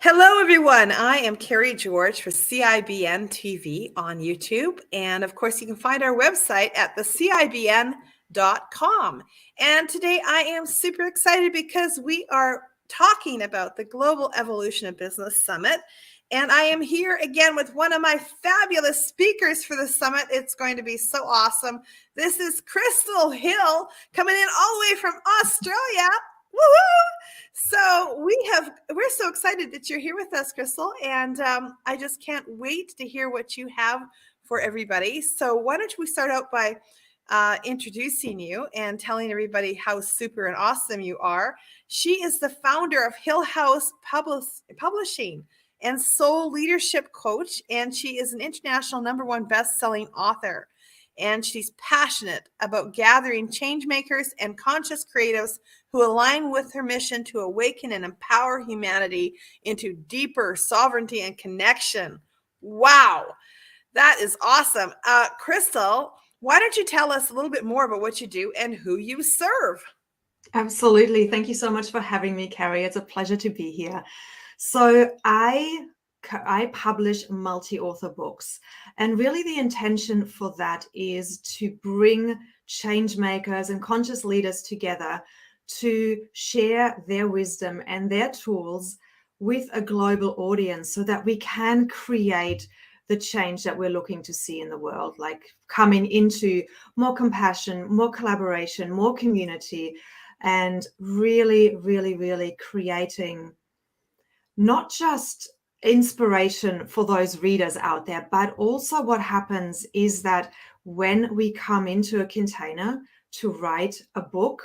Hello, everyone. I am Kerry George for CIBN TV on YouTube. And of course, you can find our website at thecibn.com. And today I am super excited because we are talking about the Global Evolution of Business Summit. And I am here again with one of my fabulous speakers for the summit. It's going to be so awesome. This is Krystal Hille coming in all the way from Australia. Woohoo! So we're so excited that you're here with us, Krystal, and I just can't wait to hear what you have for everybody. So why don't we start out by introducing you and telling everybody how super and awesome you are. She is the founder of Hill House Publishing and Soul Leadership Coach, and she is an international #1 best-selling author. And she's passionate about gathering change makers and conscious creatives who align with her mission to awaken and empower humanity into deeper sovereignty and connection. Wow, that is awesome. Krystal, why don't you tell us a little bit more about what you do and who you serve? Absolutely. Thank you so much for having me, Kerry. It's a pleasure to be here. So I publish multi-author books, and really the intention for that is to bring change makers and conscious leaders together to share their wisdom and their tools with a global audience so that we can create the change that we're looking to see in the world, like coming into more compassion, more collaboration, more community, and really, really, really creating not just inspiration for those readers out there, but also what happens is that when we come into a container to write a book,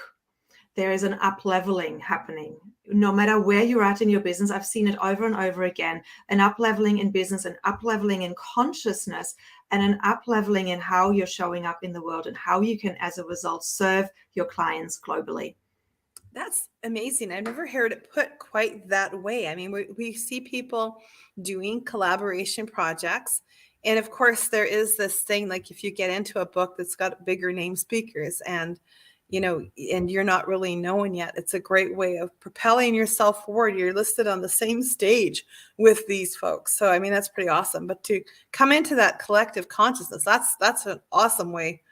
there is an up-leveling happening. No matter where you're at in your business, I've seen it over and over again, an up-leveling in business, an up-leveling in consciousness, and an up-leveling in how you're showing up in the world and how you can, as a result, serve your clients globally. That's amazing. I've never heard it put quite that way. I mean, we see people doing collaboration projects. And of course, there is this thing, like if you get into a book that's got bigger name speakers and, and you're not really known yet, it's a great way of propelling yourself forward. You're listed on the same stage with these folks. So, I mean, that's pretty awesome. But to come into that collective consciousness, that's an awesome way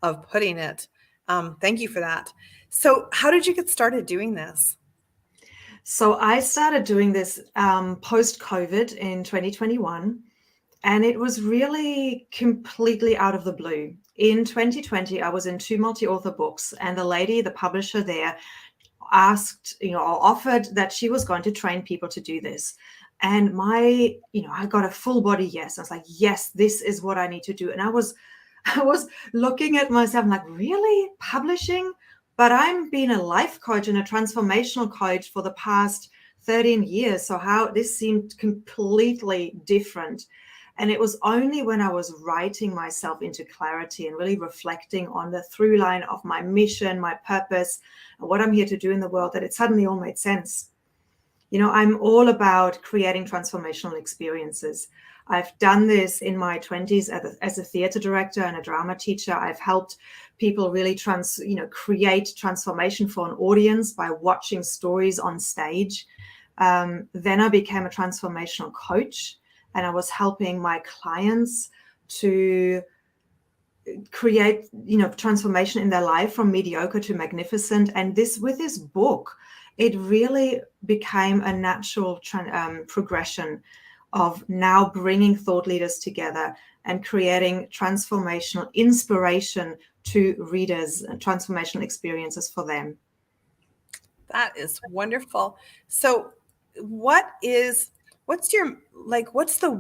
of putting it. Thank you for that. So how did you get started doing this? So I started doing this post-COVID in 2021, and it was really completely out of the blue. In 2020, I was in 2 multi-author books, and the lady, the publisher there, asked, or offered that she was going to train people to do this. And I got a full body yes. I was like, yes, this is what I need to do. And I was looking at myself, I'm like, really? Publishing? But I'm being a life coach and a transformational coach for the past 13 years. So how this seemed completely different. And it was only when I was writing myself into clarity and really reflecting on the through line of my mission, my purpose, and what I'm here to do in the world that it suddenly all made sense. I'm all about creating transformational experiences. I've done this in my 20s as a theater director and a drama teacher. I've helped people really create transformation for an audience by watching stories on stage. Then I became a transformational coach, and I was helping my clients to create, transformation in their life from mediocre to magnificent. And with this book, it really became a natural progression of now bringing thought leaders together and creating transformational inspiration to readers and transformational experiences for them. That is wonderful. So what's the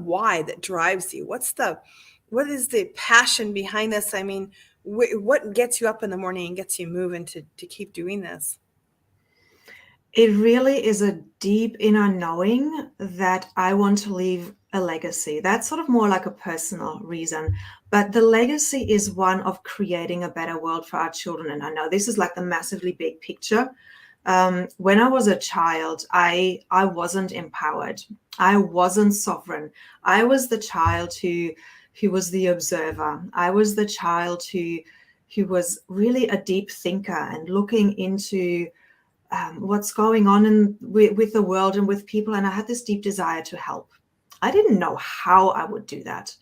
why that drives you? What is the passion behind this? I mean, what gets you up in the morning and gets you moving to keep doing this? It really is a deep inner knowing that I want to leave a legacy. That's sort of more like a personal reason. But the legacy is one of creating a better world for our children. And I know this is like the massively big picture. When I was a child, I wasn't empowered. I wasn't sovereign. I was the child who was the observer. I was the child who was really a deep thinker and looking into what's going on with the world and with people. And I had this deep desire to help. I didn't know how I would do that.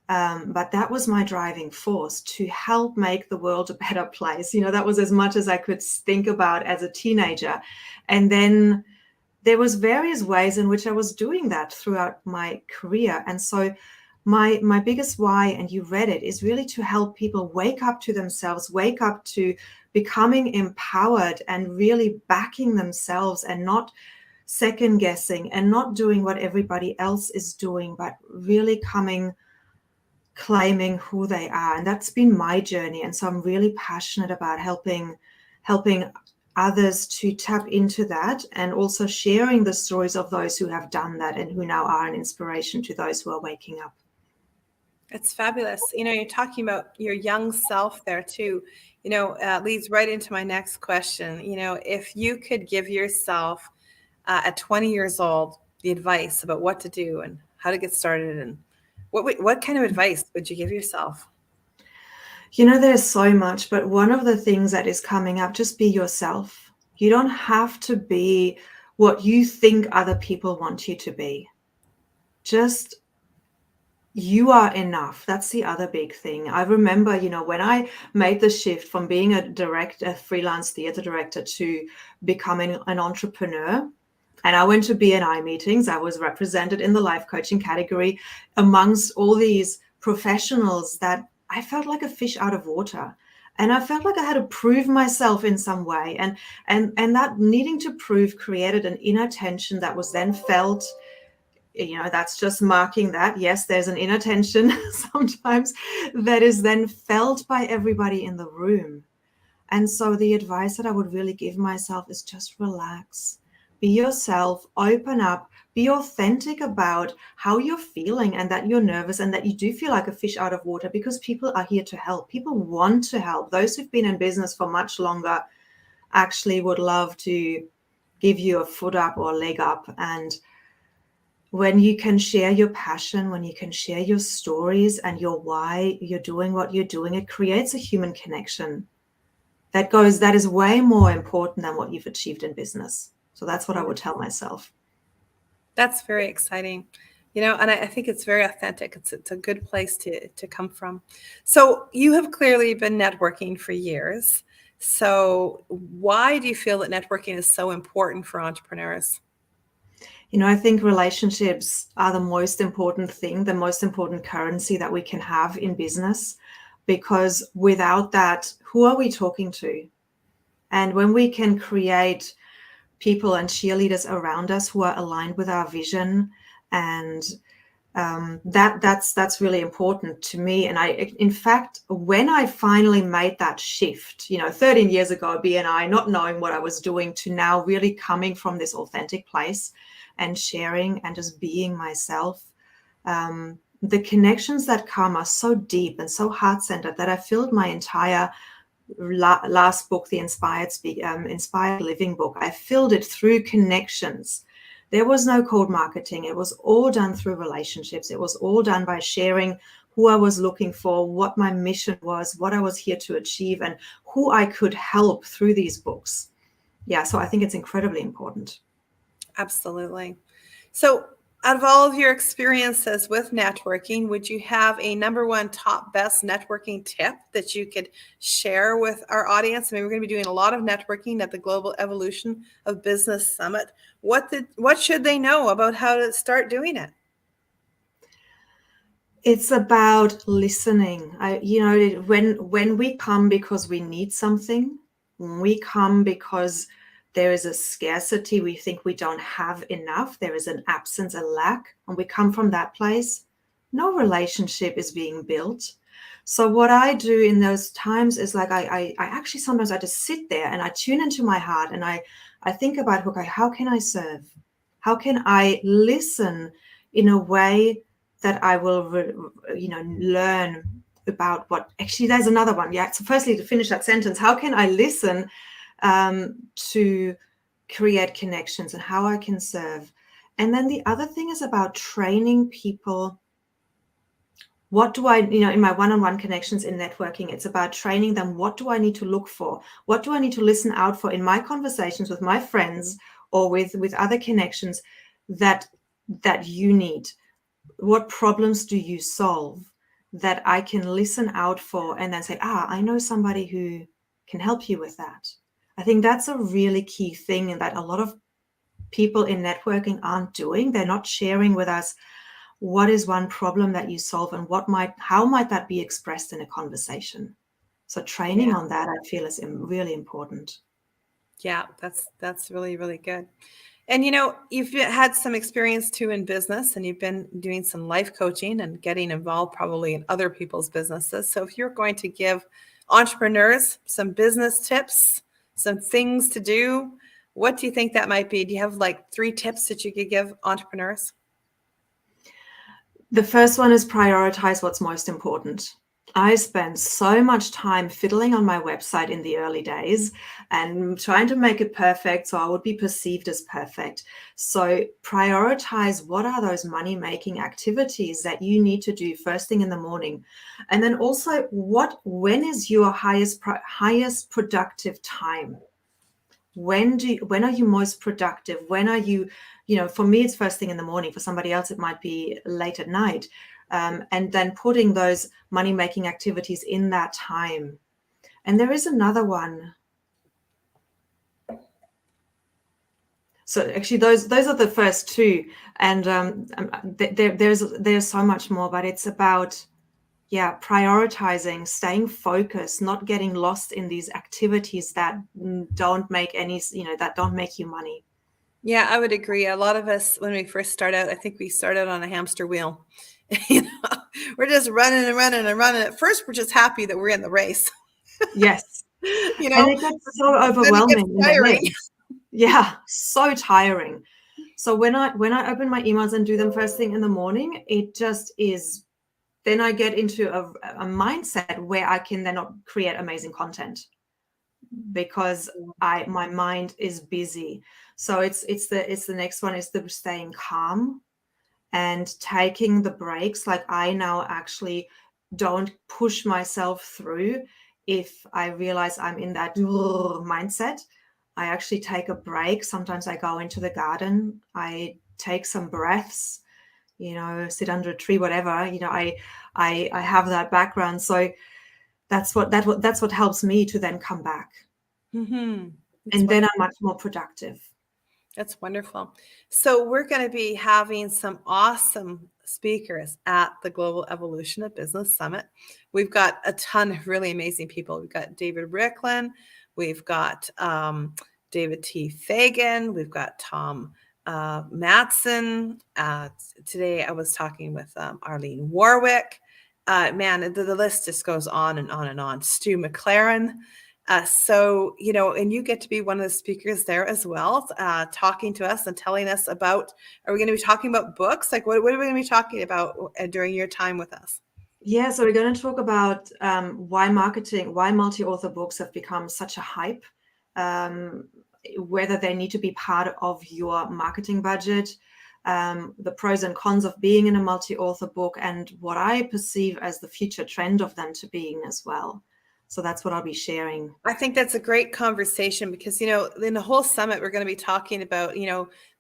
But that was my driving force, to help make the world a better place. That was as much as I could think about as a teenager. And then there was various ways in which I was doing that throughout my career. And so my biggest why, and you read it, is really to help people wake up to themselves, wake up to becoming empowered and really backing themselves, and not second guessing and not doing what everybody else is doing, but really claiming who they are. And that's been my journey. And so I'm really passionate about helping others to tap into that, and also sharing the stories of those who have done that and who now are an inspiration to those who are waking up. It's fabulous. You're talking about your young self there too. Leads right into my next question. If you could give yourself at 20 years old the advice about what to do and how to get started, and what kind of advice would you give yourself? There's so much, but one of the things that is coming up, just be yourself. You don't have to be what you think other people want you to be. Just, you are enough. That's the other big thing. I remember, when I made the shift from being a freelance theater director, to becoming an entrepreneur, and I went to BNI meetings, I was represented in the life coaching category amongst all these professionals, that I felt like a fish out of water. And I felt like I had to prove myself in some way. And that needing to prove created an inner tension that was then felt. That's just marking that, yes, there's an inner tension sometimes that is then felt by everybody in the room. And so the advice that I would really give myself is just relax, be yourself, open up, be authentic about how you're feeling, and that you're nervous and that you do feel like a fish out of water, because people are here to help. People want to help. Those who've been in business for much longer actually would love to give you a foot up or a leg up. And when you can share your passion, when you can share your stories and your why you're doing what you're doing, it creates a human connection that is way more important than what you've achieved in business. So that's what I would tell myself. That's very exciting. And I think it's very authentic. It's a good place to come from. So you have clearly been networking for years. So why do you feel that networking is so important for entrepreneurs? I think relationships are the most important thing, the most important currency that we can have in business, because without that, who are we talking to? And when we can create people and cheerleaders around us who are aligned with our vision, and that's really important to me. And in fact, when I finally made that shift, 13 years ago, BNI, not knowing what I was doing, to now really coming from this authentic place and sharing and just being myself, the connections that come are so deep and so heart-centered that I filled my entire last book, the Inspired Living book. I filled it through connections. There was no cold marketing. It was all done through relationships. It was all done by sharing who I was looking for, what my mission was, what I was here to achieve, and who I could help through these books. Yeah, so I think it's incredibly important. Absolutely. So out of all of your experiences with networking, would you have a number one top best networking tip that you could share with our audience? I mean, we're going to be doing a lot of networking at the Global Evolution of Business Summit. What should they know about how to start doing it? It's about listening. When we come because we need something, when we come because there is a scarcity, we think we don't have enough, there is an absence, a lack, and we come from that place, no relationship is being built. So what I do in those times is, like, I actually sometimes I just sit there and I tune into my heart, and I think about, okay, how can I serve? How can I listen in a way that I will, learn about what actually, there's another one. Yeah. So firstly, to finish that sentence, how can I listen to create connections, and how I can serve? And then the other thing is about training people What do I, in my one-on-one connections in networking, it's about training them. What do I need to look for? What do I need to listen out for in my conversations with my friends or with other connections that you need? What problems do you solve that I can listen out for and then say, I know somebody who can help you with that. I think that's a really key thing, and that a lot of people in networking aren't doing. They're not sharing with us what is one problem that you solve and how might that be expressed in a conversation. So training on that, I feel, is really important. Yeah, that's really, really good. And you've had some experience too in business, and you've been doing some life coaching and getting involved probably in other people's businesses. So if you're going to give entrepreneurs some business tips, some things to do, what do you think that might be? Do you have like 3 tips that you could give entrepreneurs? The first one is prioritize what's most important. I spent so much time fiddling on my website in the early days and trying to make it perfect so I would be perceived as perfect. So prioritize what are those money-making activities that you need to do first thing in the morning. And then also when is your highest productive time? When are you most productive? When are you, for me, it's first thing in the morning. For somebody else, it might be late at night. And then putting those money-making activities in that time. And there is another one. So actually, those are the first 2. And there's so much more, but it's about, prioritizing, staying focused, not getting lost in these activities that don't make that don't make you money. Yeah, I would agree. A lot of us, when we first start out, I think we started on a hamster wheel. We're just running and running and running. At first, we're just happy that we're in the race. Yes. And it gets so overwhelming. It gets tiring. Yeah, so tiring. So when I open my emails and do them first thing in the morning, it just is, then I get into a mindset where I can then not create amazing content because my mind is busy. So it's the next one is the staying calm and taking the breaks. Like I now actually don't push myself through if I realize I'm in that mindset. I actually take a break. Sometimes I go into the garden. I take some breaths, sit under a tree, whatever. I have that background. So that's what helps me to then come back. Mm-hmm. And then I'm much more productive. That's wonderful. So we're going to be having some awesome speakers at the Global Evolution of Business Summit. We've got a ton of really amazing people. We've got David Ricklin. We've got David T. Fagan. We've got Tom Matson. Today I was talking with Arlene Warwick. Man, the list just goes on and on and on. Stu McLaren. So, and you get to be one of the speakers there as well, talking to us and telling us about, are we going to be talking about books? Like what are we going to be talking about during your time with us? Yeah, so we're going to talk about why multi-author books have become such a hype, whether they need to be part of your marketing budget, the pros and cons of being in a multi-author book, and what I perceive as the future trend of them to being as well. So that's what I'll be sharing. I think that's a great conversation because, in the whole summit, we're going to be talking about,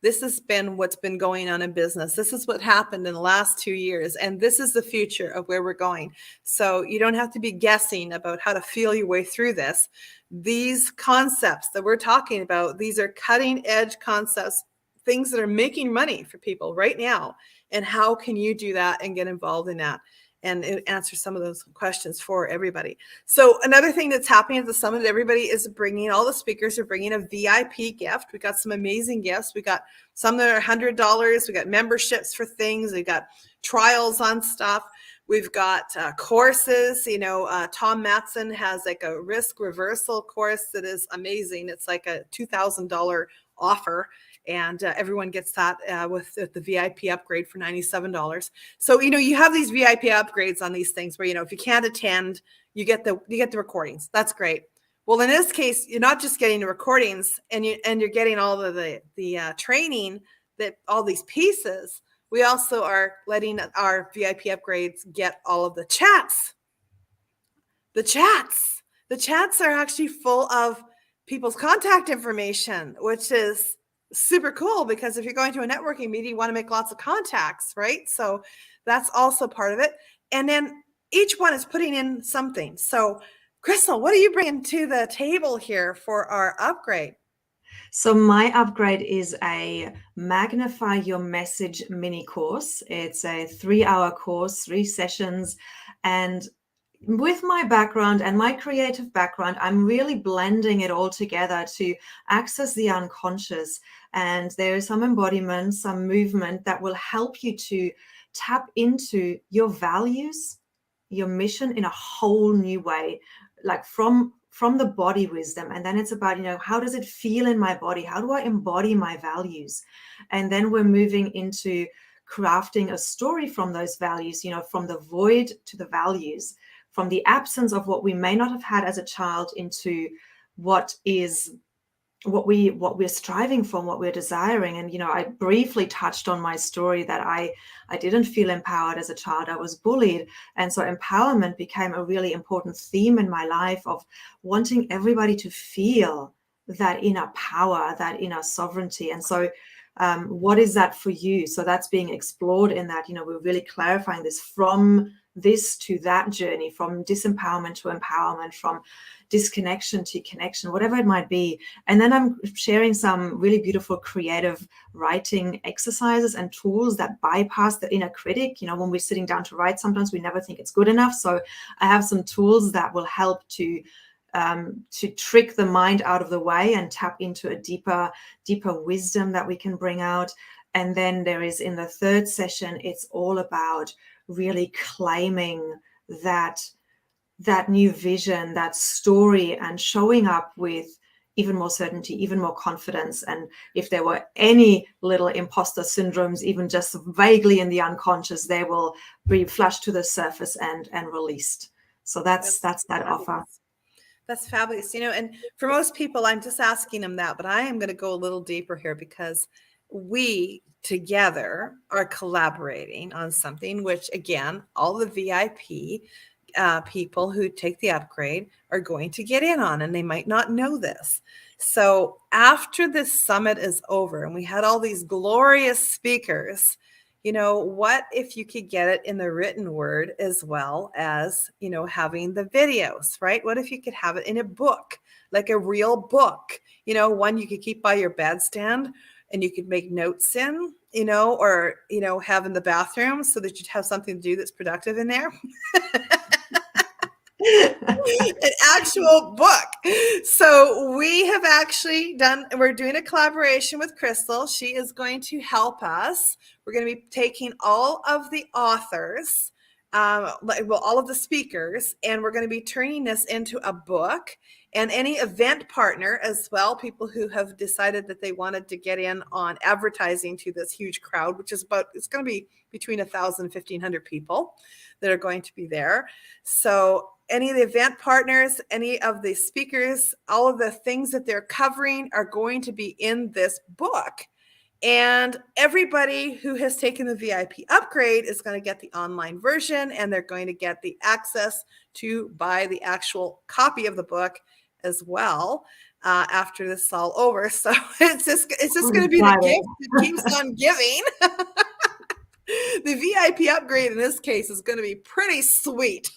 this has been what's been going on in business. This is what happened in the last 2 years. And this is the future of where we're going. So you don't have to be guessing about how to feel your way through this. These concepts that we're talking about, these are cutting edge concepts, things that are making money for people right now. And how can you do that and get involved in that? And answer some of those questions for everybody. So another thing that's happening at the summit, everybody is bringing, all the speakers are bringing a VIP gift. We got some amazing gifts. We got some that are $100. We got memberships for things. We got trials on stuff. We've got courses. Tom Matson has like a risk reversal course that is amazing. It's like a $2,000 offer. And everyone gets that with the VIP upgrade for $97. So, you have these VIP upgrades on these things where, if you can't attend, you get the recordings. That's great. Well, in this case, you're not just getting the recordings and you're getting all of the training, that all these pieces, we also are letting our VIP upgrades get all of the chats. The chats are actually full of people's contact information, which is super cool because if you're going to a networking meeting, you want to make lots of contacts, right? So that's also part of it. And then each one is putting in something. So Krystal, what are you bringing to the table here for our upgrade? So my upgrade is a Magnify Your Message mini course. It's a 3-hour course, 3 sessions. And with my background and my creative background, I'm really blending it all together to access the unconscious. And there is some embodiment, some movement that will help you to tap into your values, your mission in a whole new way, like from the body wisdom. And then it's about, how does it feel in my body? How do I embody my values? And then we're moving into crafting a story from those values, from the void to the values, from the absence of what we may not have had as a child into what we're striving for, what we're desiring. And I briefly touched on my story that I didn't feel empowered as a child. I was bullied, and so empowerment became a really important theme in my life, of wanting everybody to feel that inner power, that inner sovereignty. And so what is that for you? So that's being explored in that, we're really clarifying this, from this to that journey, from disempowerment to empowerment, from disconnection to connection, whatever it might be. And then I'm sharing some really beautiful creative writing exercises and tools that bypass the inner critic. When we're sitting down to write, sometimes we never think it's good enough. So I have some tools that will help to trick the mind out of the way and tap into a deeper wisdom that we can bring out. And then there is, in the 3rd session, it's all about really claiming that new vision, that story, and showing up with even more certainty, even more confidence. And if there were any little imposter syndromes, even just vaguely in the unconscious, they will be flushed to the surface and released. So that's that offer. That's fabulous. And for most people, I'm just asking them that, but I am going to go a little deeper here, because we together are collaborating on something, which, again, all the VIP people who take the upgrade are going to get in on, and they might not know this. So after this summit is over and we had all these glorious speakers, what if you could get it in the written word as well as, having the videos, right? What if you could have it in a book, like a real book, one you could keep by your bedstand and you could make notes in, or, have in the bathroom so that you'd have something to do that's productive in there. An actual book. So we have actually we're doing a collaboration with Krystal. She is going to help us. We're going to be taking all of the authors, all of the speakers, and we're going to be turning this into a book. And any event partner as well, people who have decided that they wanted to get in on advertising to this huge crowd, which is it's going to be between 1,000 and 1,500 people that are going to be there. So any of the event partners, any of the speakers, all of the things that they're covering are going to be in this book. And everybody who has taken the VIP upgrade is going to get the online version, and they're going to get the access to buy the actual copy of the book as well after this is all over. So it's just going to be the gift that keeps on giving. The VIP upgrade in this case is going to be pretty sweet.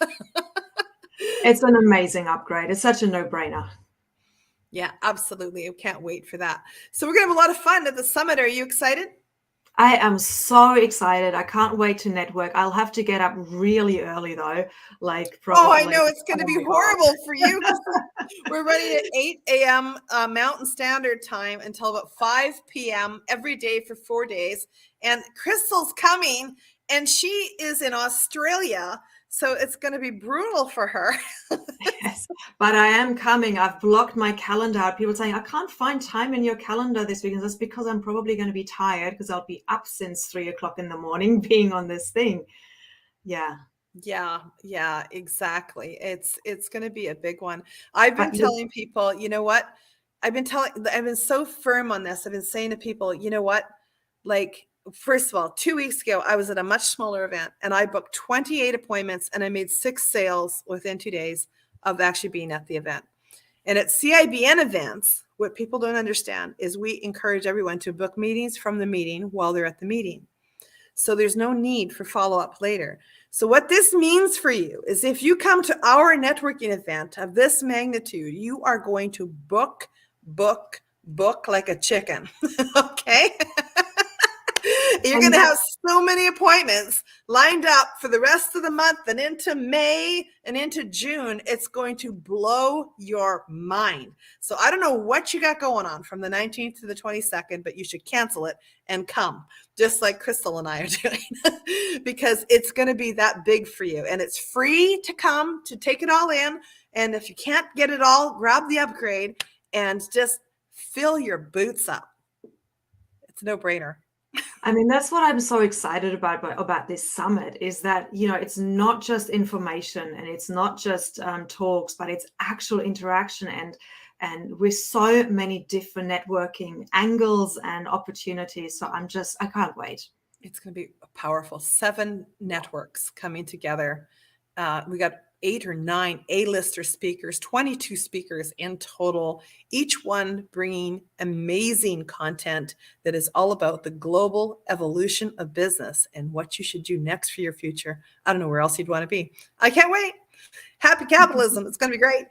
It's an amazing upgrade. It's such a no-brainer. Yeah, absolutely. I can't wait for that. So we're going to have a lot of fun at the summit. Are you excited? I am so excited. I can't wait to network. I'll have to get up really early though. Oh, I know it's going to be horrible for you. We're running at 8 a.m. Mountain Standard Time until about 5 p.m. every day for 4 days. And Krystal's coming, and she is in Australia. So it's going to be brutal for her. Yes, but I am coming. I've blocked my calendar out. People saying, I can't find time in your calendar this week. And that's because I'm probably going to be tired, because I'll be up since 3 o'clock in the morning being on this thing. Yeah. Yeah, exactly. It's going to be a big one. I've been telling people, you know what? I've been so firm on this. I've been saying to people, you know what? first of all, 2 weeks ago, I was at a much smaller event and I booked 28 appointments and I made 6 sales within 2 days of actually being at the event. And at CIBN events, what people don't understand is we encourage everyone to book meetings from the meeting while they're at the meeting. So there's no need for follow-up later. So what this means for you is if you come to our networking event of this magnitude, you are going to book like a chicken. Okay? You're going to have so many appointments lined up for the rest of the month and into May and into June. It's going to blow your mind. So I don't know what you got going on from the 19th to the 22nd, but you should cancel it and come, just like Krystal and I are doing, because it's going to be that big for you. And it's free to come, to take it all in. And if you can't get it all, grab the upgrade and just fill your boots up. It's a no-brainer. I mean, that's what I'm so excited about this summit is that, you know, it's not just information and it's not just talks, but it's actual interaction and with so many different networking angles and opportunities. So I can't wait. It's going to be powerful. 7 networks coming together. We got 8 or 9 A-lister speakers, 22 speakers in total, each one bringing amazing content that is all about the global evolution of business and what you should do next for your future. I don't know where else you'd want to be. I can't wait. Happy capitalism. It's going to be great.